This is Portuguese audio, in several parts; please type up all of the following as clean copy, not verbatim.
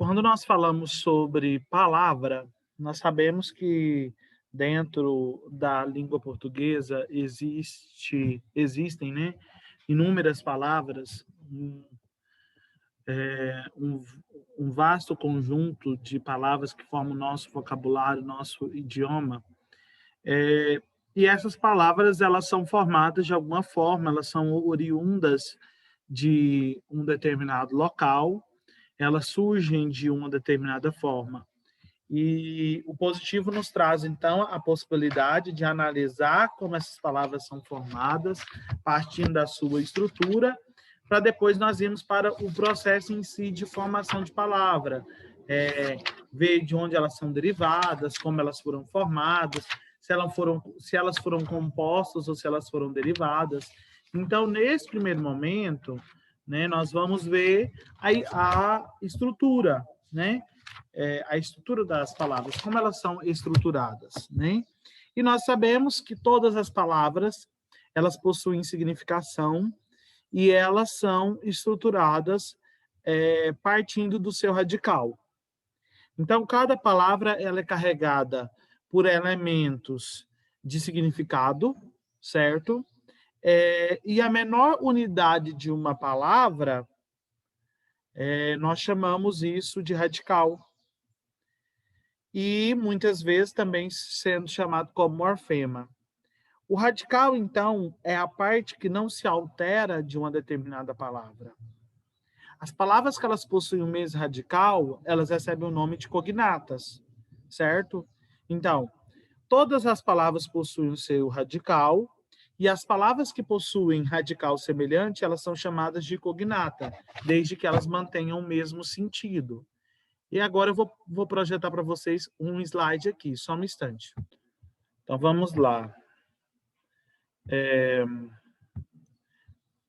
Quando nós falamos sobre palavra, nós sabemos que dentro da língua portuguesa existem, né, inúmeras palavras, um, um vasto conjunto de palavras que formam o nosso vocabulário, nosso idioma. E essas palavras, elas são formadas de alguma forma, elas são oriundas de um determinado local, elas surgem de uma determinada forma. E o positivo nos traz, então, a possibilidade de analisar como essas palavras são formadas, partindo da sua estrutura, para depois nós irmos para o processo em si de formação de palavra, ver de onde elas são derivadas, como elas foram formadas, se elas foram compostas ou se elas foram derivadas. Então, nesse primeiro momento, né, nós vamos ver a estrutura, né? A estrutura das palavras, como elas são estruturadas, né? E nós sabemos que todas as palavras, elas possuem significação e elas são estruturadas partindo do seu radical. Então, cada palavra ela é carregada por elementos de significado, certo? E a menor unidade de uma palavra, nós chamamos isso de radical. E muitas vezes também sendo chamado como morfema. O radical, então, é a parte que não se altera de uma determinada palavra. As palavras que elas possuem o mesmo radical, elas recebem o nome de cognatas, certo? Então, todas as palavras possuem o seu radical, e as palavras que possuem radical semelhante, elas são chamadas de cognata, desde que elas mantenham o mesmo sentido. E agora eu vou projetar para vocês um slide aqui, só um instante. Então, vamos lá.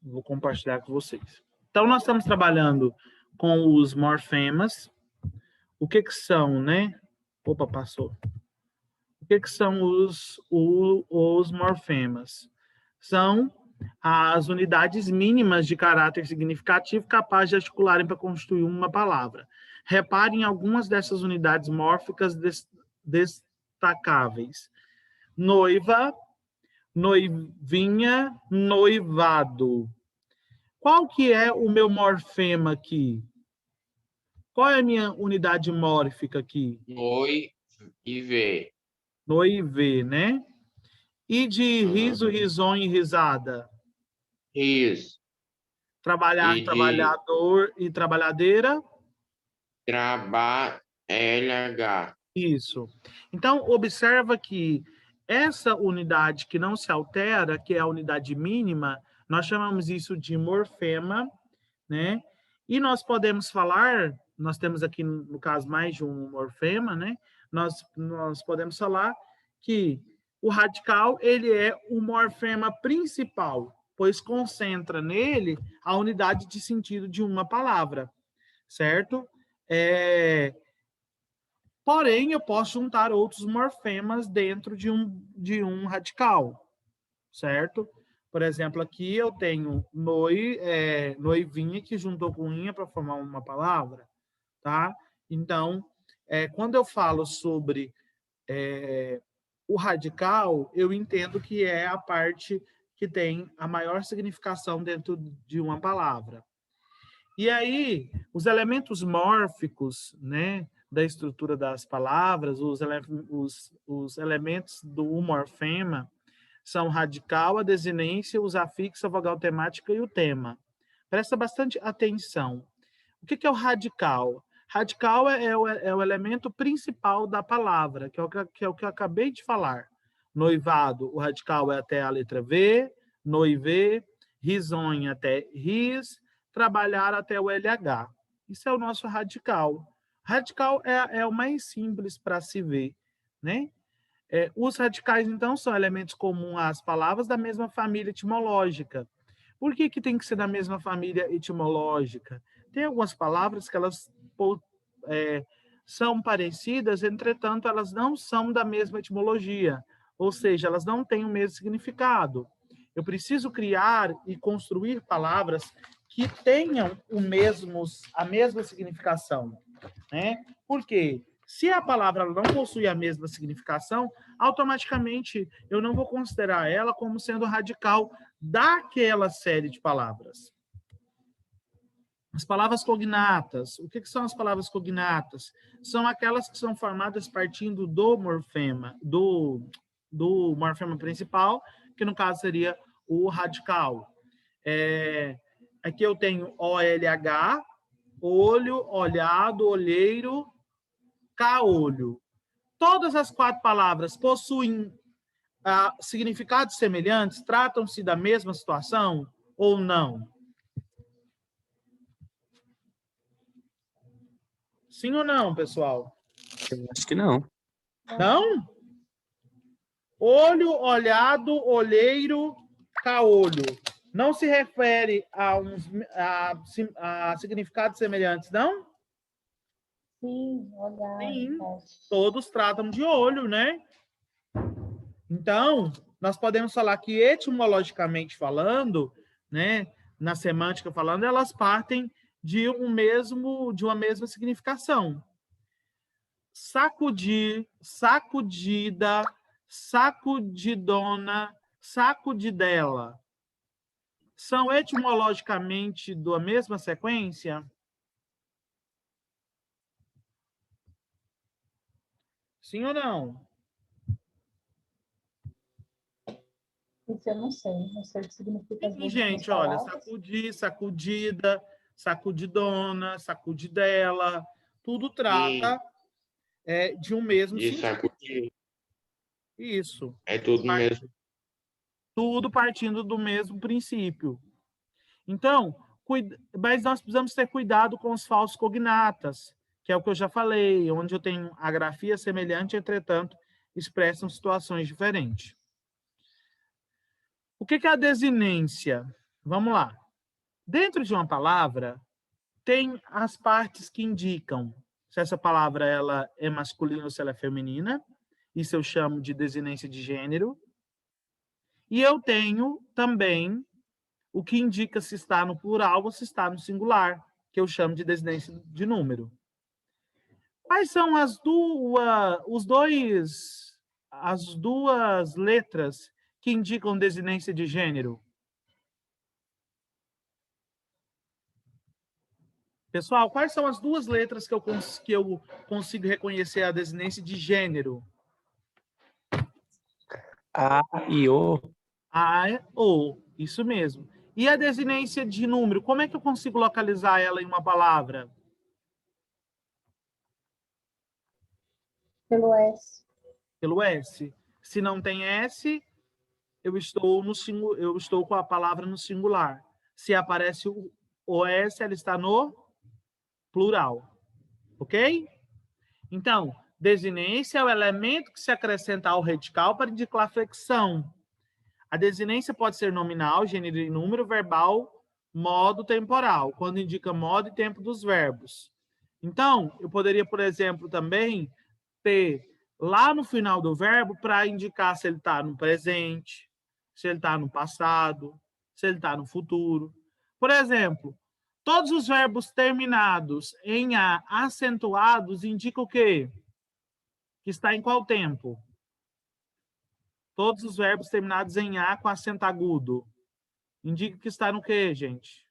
Vou compartilhar com vocês. Então, nós estamos trabalhando com os morfemas. O que são, né? Opa, passou. O que são os morfemas? São as unidades mínimas de caráter significativo capazes de articularem para constituir uma palavra. Reparem em algumas dessas unidades mórficas destacáveis. Noiva, noivinha, noivado. Qual que é o meu morfema aqui? Qual é a minha unidade mórfica aqui? Noive. Noive, né? E de riso, risonho e risada? Isso. Trabalhar, E de trabalhador e trabalhadeira? LH. Isso. Então, observa que essa unidade que não se altera, que é a unidade mínima, nós chamamos isso de morfema, né? E nós podemos falar, nós temos aqui, no caso, mais de um morfema, né? Nós podemos falar que o radical, ele é o morfema principal, pois concentra nele a unidade de sentido de uma palavra, certo? Porém, eu posso juntar outros morfemas dentro de um radical, certo? Por exemplo, aqui eu tenho noivinha que juntou com inha para formar uma palavra, tá? Então, quando eu falo sobre o radical, eu entendo que é a parte que tem a maior significação dentro de uma palavra. E aí, os elementos mórficos, né, da estrutura das palavras, os elementos do morfema, são radical, a desinência, os afixos, a vogal temática e o tema. Presta bastante atenção. O que é o radical? Radical é o elemento principal da palavra, que é o que eu acabei de falar. Noivado, o radical é até a letra V, noive, risonha até ris, trabalhar até o LH. Isso é o nosso radical. Radical é o mais simples para se ver, né? Os radicais, então, são elementos comuns às palavras da mesma família etimológica. Por que tem que ser da mesma família etimológica? Tem algumas palavras que elas são parecidas, entretanto, elas não são da mesma etimologia, ou seja, elas não têm o mesmo significado. Eu preciso criar e construir palavras que tenham a mesma significação. né? Porque se a palavra não possui a mesma significação, automaticamente eu não vou considerar ela como sendo radical daquela série de palavras. As palavras cognatas. O que são as palavras cognatas? São aquelas que são formadas partindo do morfema, do morfema principal, que no caso seria o radical. Aqui eu tenho OLH, olho, olhado, olheiro, caolho. Todas as 4 palavras possuem significados semelhantes? Tratam-se da mesma situação ou não? Sim ou não, pessoal? Eu acho que não. Não? Olho, olhado, olheiro, caolho. Não se refere a significados semelhantes, não? Sim, olhar. Sim, todos tratam de olho, né? Então, nós podemos falar que etimologicamente falando, né, na semântica falando, elas partem de uma mesma significação. Sacudir, sacudida, sacudidona, sacudidela. São etimologicamente da mesma sequência? Sim ou não? Isso eu não sei o que significa as Sim, duas gente, olha, palavras. sacudir, sacudida, sacudidona, sacudidela, tudo trata de um mesmo De sentido. sacudir. Isso. É tudo mesmo. Tudo partindo do mesmo princípio. Então, mas nós precisamos ter cuidado com os falsos cognatas, que é o que eu já falei, onde eu tenho a grafia semelhante, entretanto, expressam situações diferentes. O que é a desinência? Vamos lá. Dentro de uma palavra, tem as partes que indicam se essa palavra ela é masculina ou se ela é feminina. Isso eu chamo de desinência de gênero. E eu tenho também o que indica se está no plural ou se está no singular, que eu chamo de desinência de número. Quais são as duas letras que indicam desinência de gênero? Pessoal, quais são as 2 letras que eu consigo reconhecer a desinência de gênero? A e O. A, O, isso mesmo. E a desinência de número, como é que eu consigo localizar ela em uma palavra? Pelo S. Pelo S. Se não tem S, eu estou com a palavra no singular. Se aparece o S, ela está no plural. Ok? Então, desinência é o elemento que se acrescenta ao radical para indicar flexão. A desinência pode ser nominal, gênero e número, verbal, modo, temporal, quando indica modo e tempo dos verbos. Então, eu poderia, por exemplo, também ter lá no final do verbo para indicar se ele está no presente, se ele está no passado, se ele está no futuro. Por exemplo, todos os verbos terminados em A acentuados indicam o quê? Que está em qual tempo? Todos os verbos terminados em A com acento agudo. Indica que está no quê, gente?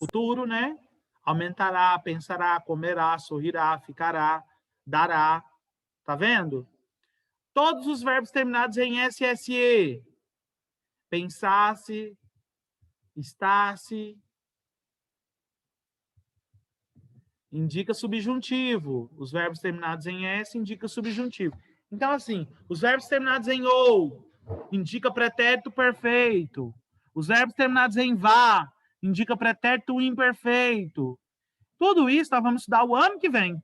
Futuro, né? Aumentará, pensará, comerá, sorrirá, ficará, dará. Tá vendo? Todos os verbos terminados em SSE. Pensasse, estasse. Indica subjuntivo. Os verbos terminados em S indica subjuntivo. Então, assim, os verbos terminados em OU indica pretérito perfeito. Os verbos terminados em VA indica pretérito imperfeito. Tudo isso nós vamos estudar o ano que vem.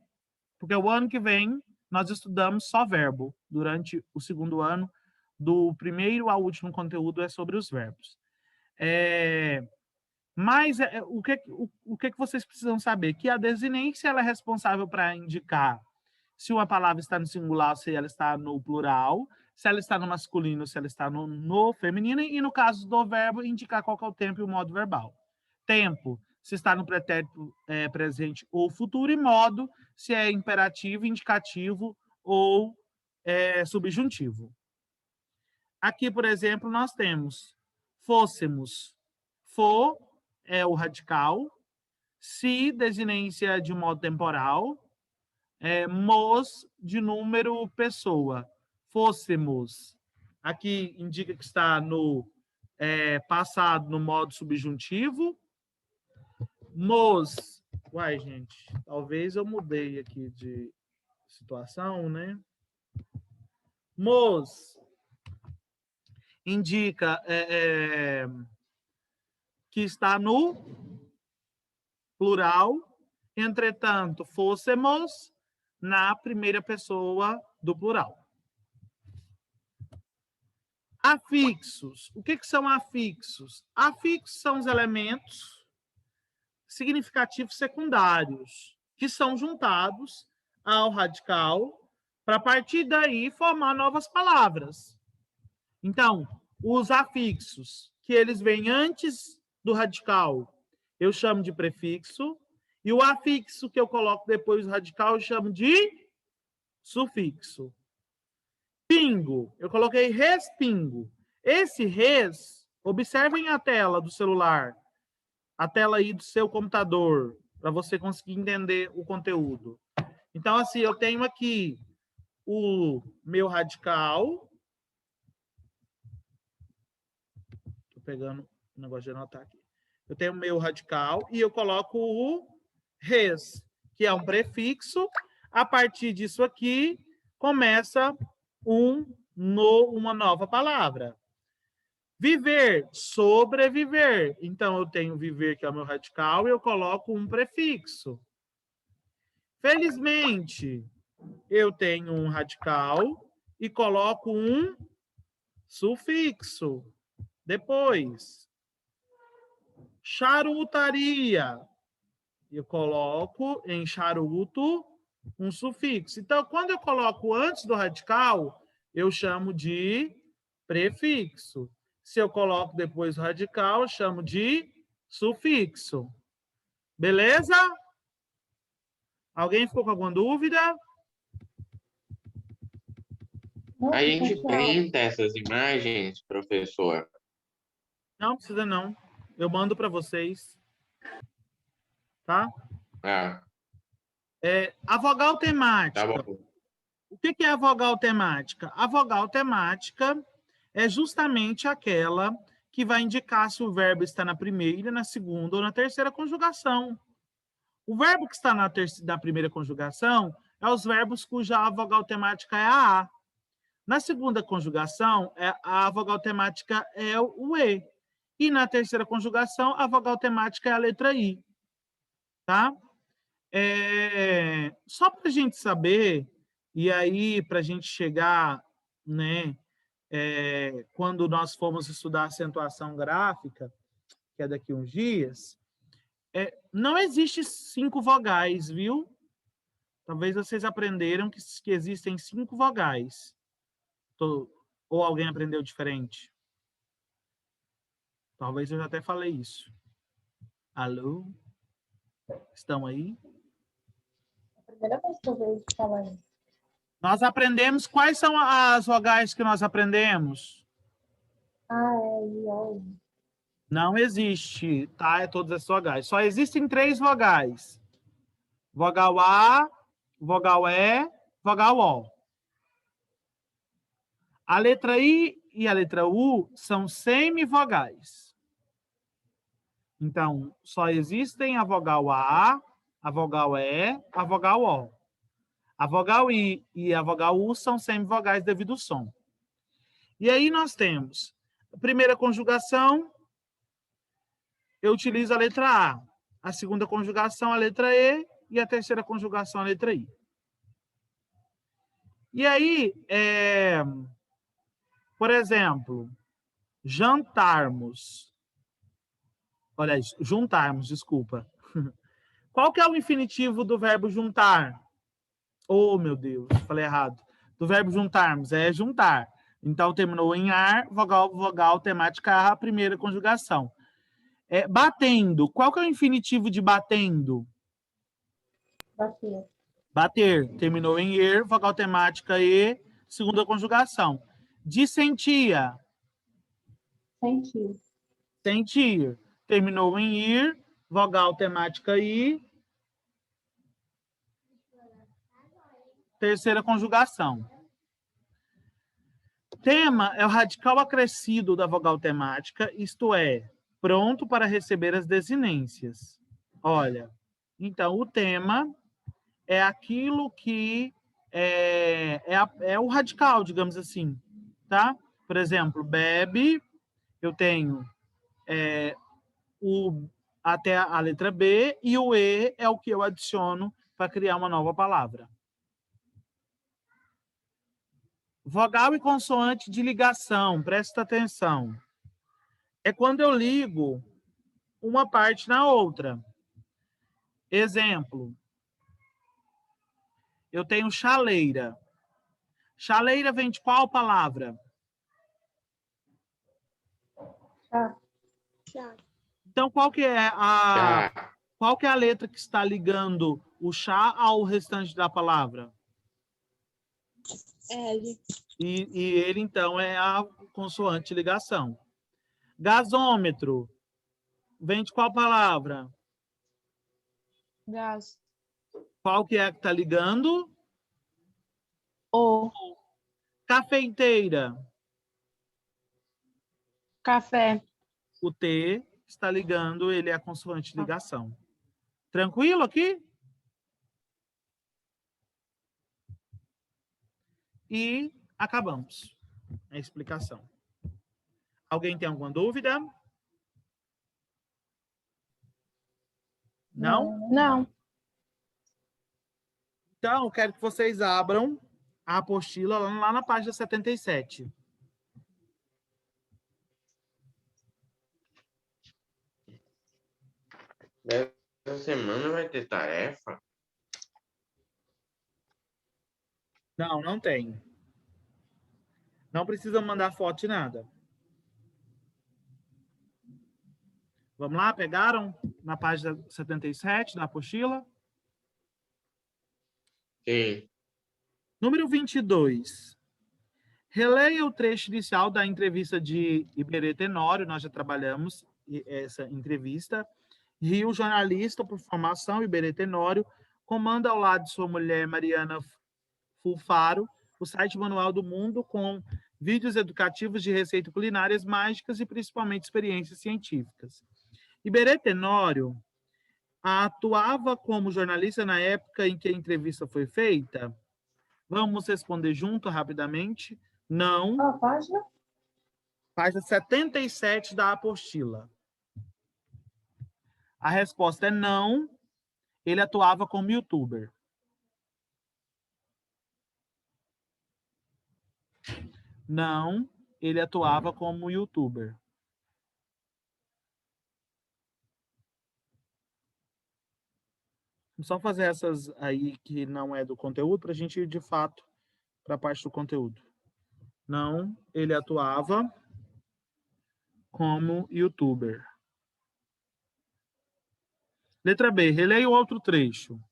Porque o ano que vem nós estudamos só verbo. Durante o segundo ano, do primeiro ao último conteúdo é sobre os verbos. Mas o que vocês precisam saber? Que a desinência ela é responsável para indicar se uma palavra está no singular, se ela está no plural, se ela está no masculino, se ela está no feminino, e no caso do verbo, indicar qual que é o tempo e o modo verbal. Tempo se está no pretérito presente ou futuro, e modo, se é imperativo, indicativo ou subjuntivo. Aqui, por exemplo, nós temos fôssemos. Fô é o radical, se, desinência de modo temporal, mos, de número, pessoa. Fôssemos. Aqui indica que está no passado, no modo subjuntivo. Mos. Uai, gente, talvez eu mudei aqui de situação, né? Mos indica que está no plural. Entretanto, fôssemos na primeira pessoa do plural. Afixos. O que são afixos? Afixos são os elementos significativos secundários que são juntados ao radical para, a partir daí, formar novas palavras. Então, os afixos, que eles vêm antes do radical, eu chamo de prefixo, e o afixo que eu coloco depois do radical, eu chamo de sufixo. Pingo, eu coloquei respingo. Esse res, observem a tela do celular, a tela aí do seu computador, para você conseguir entender o conteúdo. Então, assim, eu tenho aqui o meu radical. Estou pegando o negócio de anotar aqui. Eu tenho o meu radical e eu coloco o res, que é um prefixo. A partir disso aqui, começa uma nova palavra. Viver, sobreviver. Então, eu tenho viver, que é o meu radical, e eu coloco um prefixo. Felizmente, eu tenho um radical e coloco um sufixo. Depois, charutaria. Eu coloco em charuto um sufixo. Então, quando eu coloco antes do radical, eu chamo de prefixo. Se eu coloco depois do radical, eu chamo de sufixo. Beleza? Alguém ficou com alguma dúvida? A gente printa essas imagens, professor? Não precisa não. Eu mando para vocês. Tá? Ah, A vogal temática. tá bom. O que é a vogal temática? A vogal temática é justamente aquela que vai indicar se o verbo está na primeira, na segunda ou na terceira conjugação. O verbo que está na primeira conjugação é os verbos cuja vogal temática é a. Na segunda conjugação, a vogal temática é o e. E na terceira conjugação, a vogal temática é a letra i. Tá? Só para a gente saber, e aí para a gente chegar, né, quando nós formos estudar acentuação gráfica, que é daqui a uns dias, não existe 5 vogais, viu? Talvez vocês aprenderam que existem 5 vogais. Ou alguém aprendeu diferente? Talvez eu já até falei isso. Alô? Estão aí? A primeira vez que eu vejo falar isso. Nós aprendemos. Quais são as vogais que nós aprendemos? E, O. Não existe, tá? É todas as vogais. Só existem 3 vogais. Vogal A, vogal E, vogal O. A letra I e a letra U são semivogais. Então, só existem a vogal A, a vogal E, a vogal O. A vogal I e a vogal U são semivogais devido ao som. E aí nós temos a primeira conjugação, eu utilizo a letra A. A segunda conjugação, a letra E. E a terceira conjugação, a letra I. E aí, por exemplo, jantarmos. Olha isso, juntarmos, desculpa. Qual que é o infinitivo do verbo juntar? Oh, meu Deus, falei errado. Do verbo juntarmos, é juntar. Então, terminou em ar, vogal temática A, a primeira conjugação. Batendo. Qual que é o infinitivo de batendo? Bater. Bater. Terminou em er, vogal temática e, segunda conjugação. Dissentia. Sentir. Sentir. Terminou em ir, vogal temática e, terceira conjugação. Tema é o radical acrescido da vogal temática, isto é, pronto para receber as desinências. Olha, então o tema é aquilo que é o radical, digamos assim, tá? Por exemplo, bebe, eu tenho o até a letra B e o E é o que eu adiciono para criar uma nova palavra. Vogal e consoante de ligação, presta atenção. É quando eu ligo uma parte na outra. Exemplo, eu tenho chaleira. Chaleira vem de qual palavra? Chá. Então, qual que é Chá. a letra que está ligando o chá ao restante da palavra? L. E ele, então, é a consoante de ligação. Gasômetro vem de qual palavra? Gás. Qual que é que está ligando? O. Cafeiteira. Café. O T está ligando, ele é a consoante de ligação. Tranquilo aqui? E acabamos a explicação. Alguém tem alguma dúvida? Não? Não. Então, eu quero que vocês abram a apostila lá na página 77. Essa semana vai ter tarefa? Não, não tem. Não precisa mandar foto de nada. Vamos lá? Pegaram na página 77 da apostila? Sim. Número 22. Releia o trecho inicial da entrevista de Iberê Tenório, nós já trabalhamos essa entrevista. Rio, jornalista por formação, Iberê Tenório, comanda ao lado de sua mulher Mariana Fulfaro o site Manual do Mundo com vídeos educativos de receitas culinárias mágicas e principalmente experiências científicas. Iberê Tenório atuava como jornalista na época em que a entrevista foi feita? Vamos responder junto rapidamente. Não. Qual a página? Página 77 da apostila. A resposta é não. Ele atuava como youtuber. Não, ele atuava como youtuber. Vamos só fazer essas aí que não é do conteúdo para a gente ir de fato para a parte do conteúdo. Não, ele atuava como youtuber. Letra B, releia o outro trecho.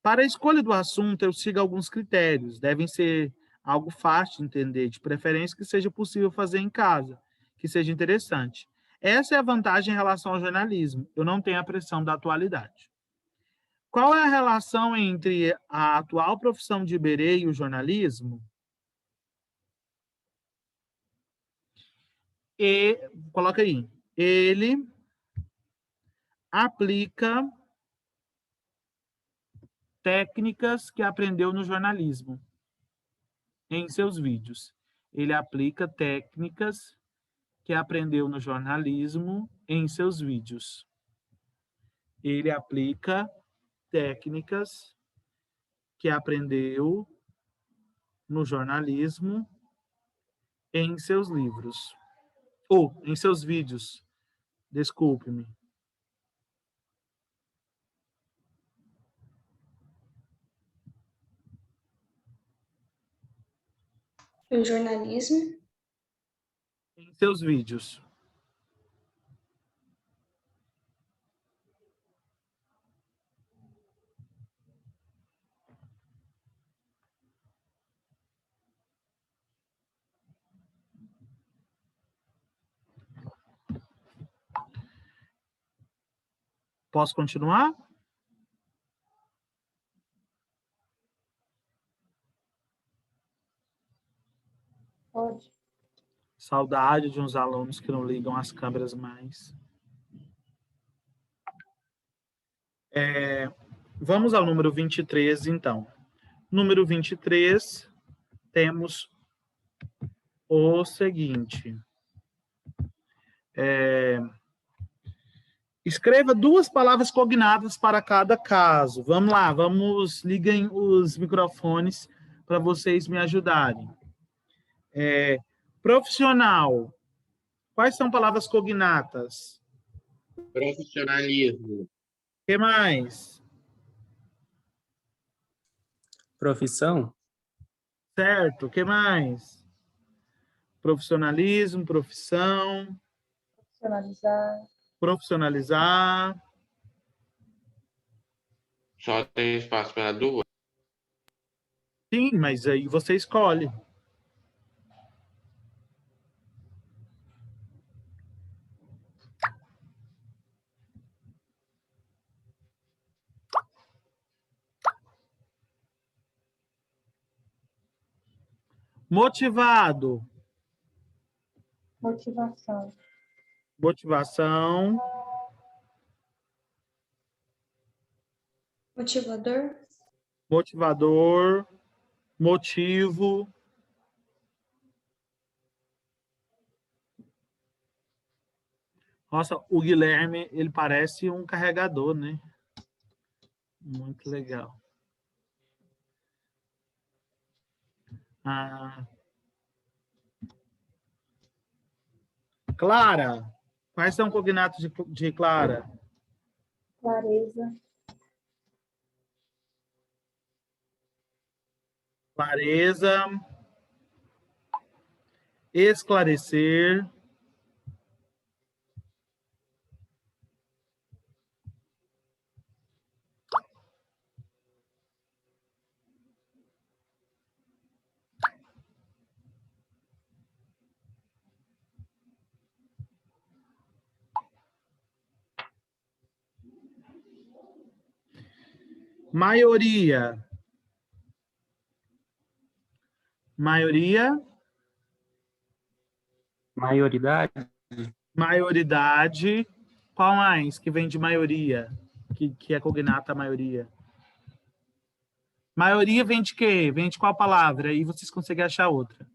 Para a escolha do assunto, eu sigo alguns critérios. Devem ser algo fácil de entender, de preferência que seja possível fazer em casa, que seja interessante. Essa é a vantagem em relação ao jornalismo. Eu não tenho a pressão da atualidade. Qual é a relação entre a atual profissão de Iberê e o jornalismo? E, coloca aí, ele aplica técnicas que aprendeu no jornalismo em seus vídeos. Ele aplica técnicas que aprendeu no jornalismo em seus vídeos. Ele aplica técnicas que aprendeu no jornalismo em seus livros. Ou em seus vídeos. Desculpe-me. O jornalismo. Em seus vídeos. Posso continuar? Pode. Saudade de uns alunos que não ligam as câmeras mais. Vamos ao número 23, então. Número 23, temos o seguinte. Escreva 2 palavras cognatas para cada caso. Vamos lá, liguem os microfones para vocês me ajudarem. Profissional. Quais são palavras cognatas? Profissionalismo. O que mais? Profissão? Certo, o que mais? Profissionalismo, profissão, Profissionalizar. profissionalizar. Só tem espaço para 2. Sim, mas aí você escolhe. Motivado. Motivação. Motivação. Motivador. Motivador. Motivo. Nossa, o Guilherme, ele parece um carregador, né? Muito legal. Clara. Quais são cognatos de Clara? Clareza. Clareza. Esclarecer. Maioria. Maioria. Maioridade? Maioridade. Qual mais que vem de maioria? Que é cognata a maioria. Maioria vem de quê? Vem de qual palavra? Aí vocês conseguem achar outra.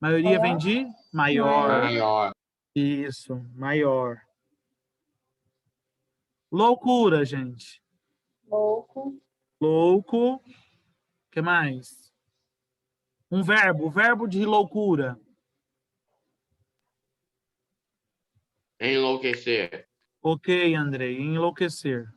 Maioria vem de maior. Maior. Isso, maior. Loucura, gente. Louco. Louco. O que mais? Um verbo. O verbo de loucura. Enlouquecer. Ok, Andrei. Enlouquecer.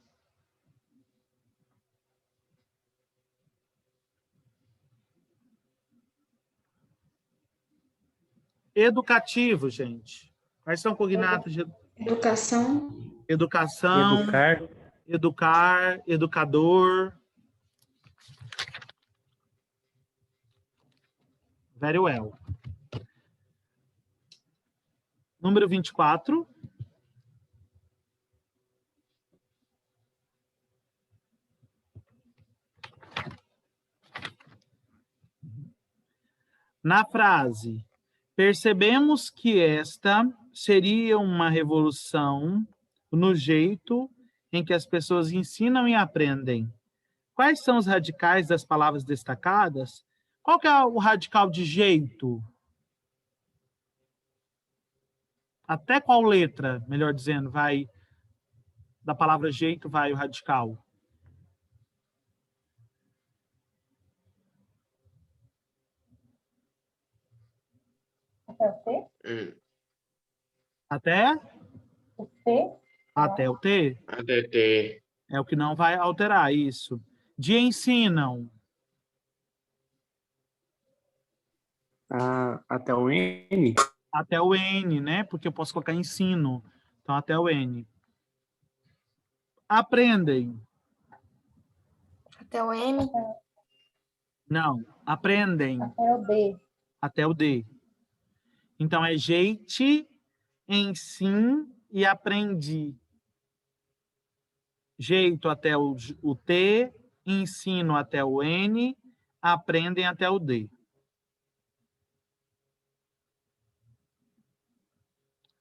Educativo, gente. Quais são cognatos de Educação. educação? Educar? Educar, educador. Very well. Número 24. Na frase, percebemos que esta seria uma revolução no jeito em que as pessoas ensinam e aprendem. Quais são os radicais das palavras destacadas? Qual que é o radical de jeito? Até qual letra, melhor dizendo, vai da palavra jeito vai o radical? Até o T? Até? O T? Até o T? ATT. É o que não vai alterar, isso. De ensinam. Até o N? Até o N, né? Porque eu posso colocar ensino. Então, até o N. Aprendem. Até o M. Não, aprendem. Até o D. Até o D. Então, é jeite, ensin e aprendi. jeito até o T, ensino até o N, aprendem até o D.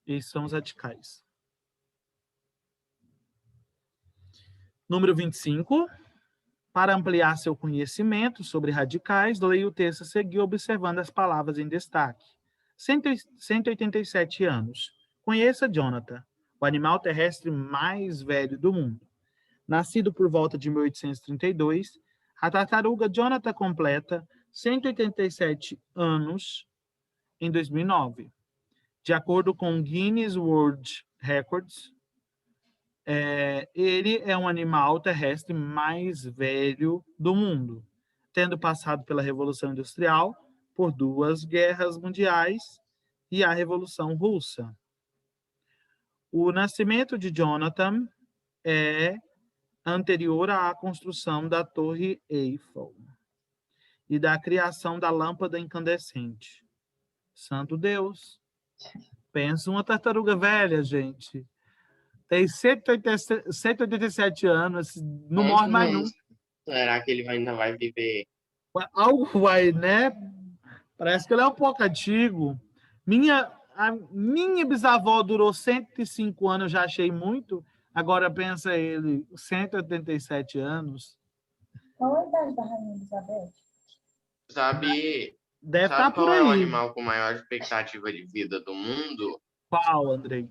Esses são os radicais. Número 25. Para ampliar seu conhecimento sobre radicais, leia o texto a seguir observando as palavras em destaque. 187 anos. Conheça Jonathan, o animal terrestre mais velho do mundo. Nascido por volta de 1832, a tartaruga Jonathan completa 187 anos em 2009. De acordo com Guinness World Records, ele é um animal terrestre mais velho do mundo, tendo passado pela Revolução Industrial, por 2 guerras mundiais e a Revolução Russa. O nascimento de Jonathan é anterior à construção da Torre Eiffel e da criação da lâmpada incandescente. Santo Deus! Pensa uma tartaruga velha, gente. Tem 187 anos, não morre mais nunca. Será que ele ainda vai viver? Algo vai, né? Parece que ele é um pouco antigo. A minha bisavó durou 105 anos, eu já achei muito. Agora pensa ele, 187 anos. Qual a idade da Rainha Elizabeth? Sabe Deve estar por qual é o aí. animal com maior expectativa de vida do mundo? Qual, Andrei?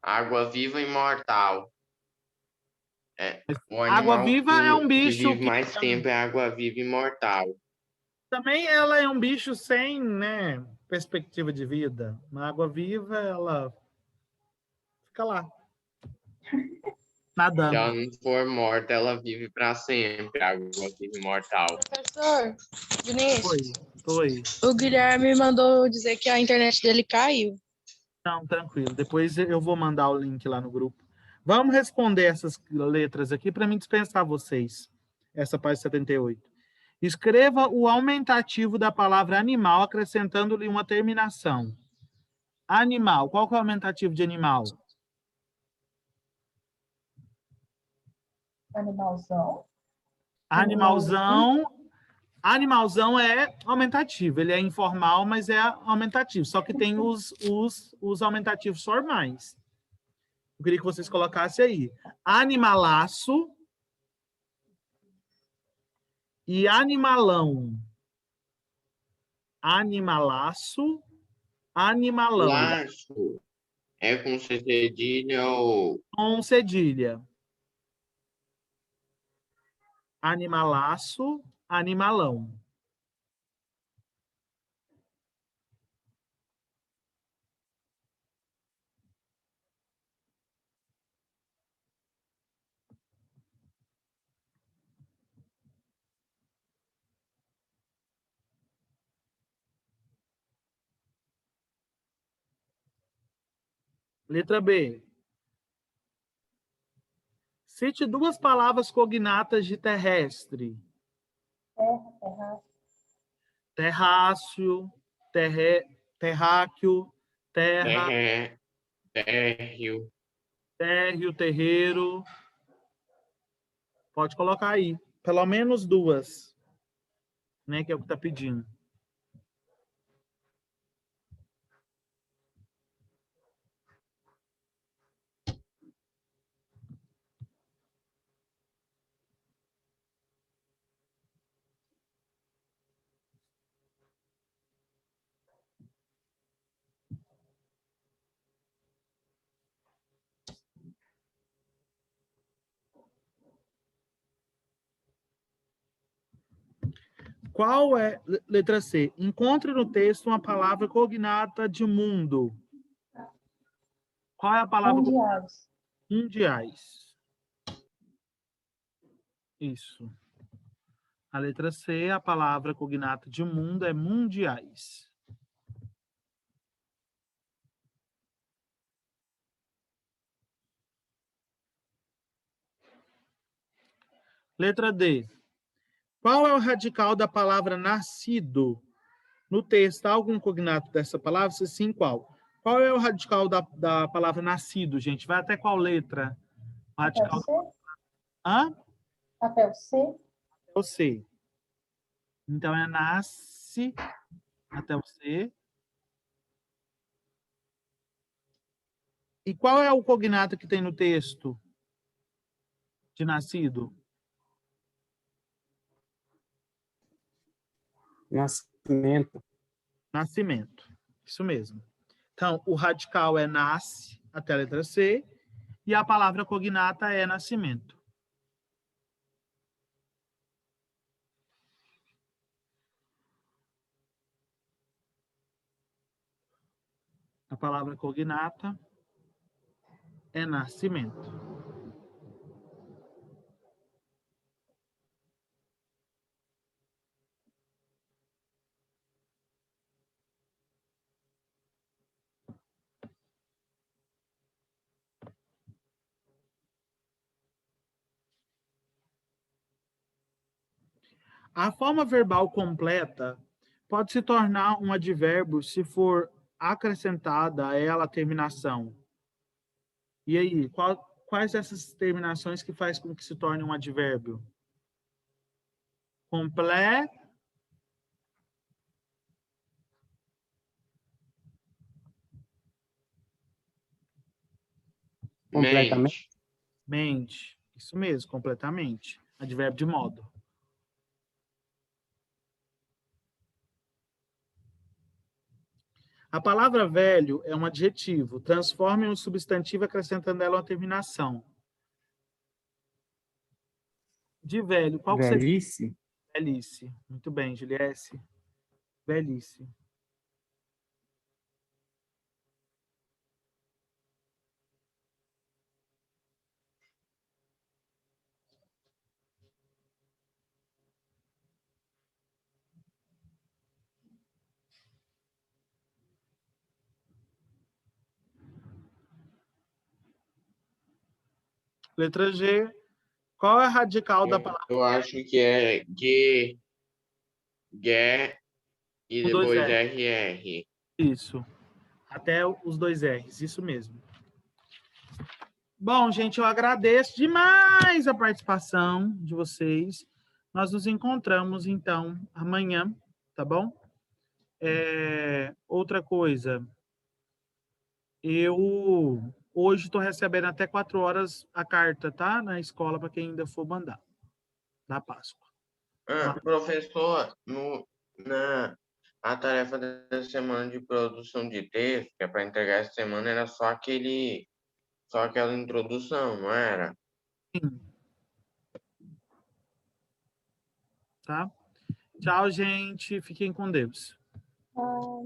Água-viva imortal. O Água-viva é um bicho que vive mais tempo, é água-viva imortal. Também ela é um bicho sem, né, perspectiva de vida. Na água-viva, ela fica lá, nadando. Se ela não for morta, ela vive para sempre, água-viva imortal. Professor Vinícius, Oi. o Guilherme mandou dizer que a internet dele caiu. Não, tranquilo. Depois eu vou mandar o link lá no grupo. Vamos responder essas letras aqui para mim dispensar vocês. Essa página 78. Escreva o aumentativo da palavra animal, acrescentando-lhe uma terminação. Animal. Qual que é o aumentativo de animal? Animalzão. Animalzão. Animalzão é aumentativo. Ele é informal, mas é aumentativo. Só que tem os aumentativos formais. Eu queria que vocês colocassem aí. Animalaço e animalão. Animalaço, animalão. Laço é com cedilha ou... Com cedilha. Animalaço, animalão. Letra B. Cite 2 palavras cognatas de terrestre. Terrácio, terráqueo, terra, Térreo. térreo, terreiro. Pode colocar aí. Pelo menos 2. Né, que é o que está pedindo. Qual é, letra C, encontre no texto uma palavra cognata de mundo. Qual é a palavra? Mundiais. Mundiais. Isso. A letra C, a palavra cognata de mundo é mundiais. Letra D. Qual é o radical da palavra nascido? No texto, há algum cognato dessa palavra? Se sim, qual? Qual é o radical da palavra nascido, gente? Vai até qual letra? Até Radical o C? hã? Até o C? O C. Então, é nasce até o C. E qual é o cognato que tem no texto de nascido? Nascimento. Nascimento. Isso mesmo. Então, o radical é nasce até a letra C e a palavra cognata é nascimento. A palavra cognata é nascimento. A forma verbal completa pode se tornar um advérbio se for acrescentada a ela a terminação. E aí, quais essas terminações que faz com que se torne um advérbio? Completamente. Completamente. Isso mesmo, completamente. Advérbio de modo. A palavra velho é um adjetivo. Transforme em um substantivo acrescentando ela uma terminação. De velho, qual que seria? Velhice. Velhice. Muito bem, Juliette. Velhice. Letra G. Qual é a radical da palavra? Eu acho que é G, G e Com dois depois R. RR. Isso. Até os dois R's. Isso mesmo. Bom, gente, eu agradeço demais a participação de vocês. Nós nos encontramos, então, amanhã, tá bom? Outra coisa, eu hoje estou recebendo até 4 horas a carta, tá? Na escola, para quem ainda for mandar, da Páscoa. Professor, a tarefa da semana de produção de texto, que é para entregar essa semana, era só aquela introdução, não era? Sim. Tá? Tchau, gente. Fiquem com Deus. Ah,